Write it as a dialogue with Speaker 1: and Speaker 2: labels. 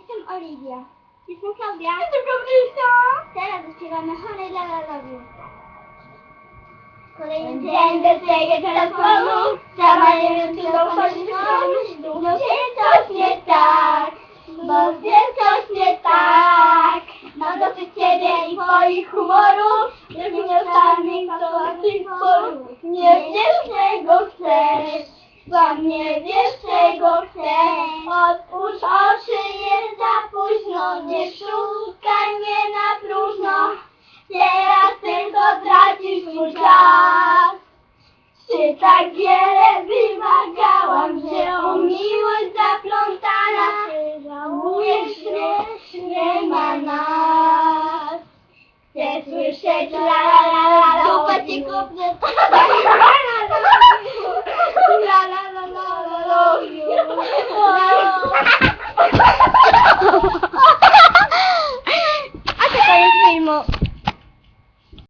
Speaker 1: Jestem Oliwia. Jestem Klaudia.
Speaker 2: Jestem Gabrysia.
Speaker 1: Teraz zaśpiewamy Honey la la la la. Kolejny dzień bez tego telefonu. Sama nie wiem, czy to chodzi no jest coś nie tak. Bo jest coś nie tak. Mam dosyć ciebie i twoich humorów. Żeby nieustannych tych sporów. Nie wiesz, czego chcesz. Sam nie wiesz, czego chcesz. Otwórz oczy, jest za późno. Nie szukaj mnie na próżno. Teraz tylko tracisz swój czas. Czy tak wiele wymagałam, że o miłość zaplątana żałujesz mnie, nie ma nas. Chcę słyszeć la la la la la, dupa ci kupnę. La la la la la la.
Speaker 2: A to koniec filmu.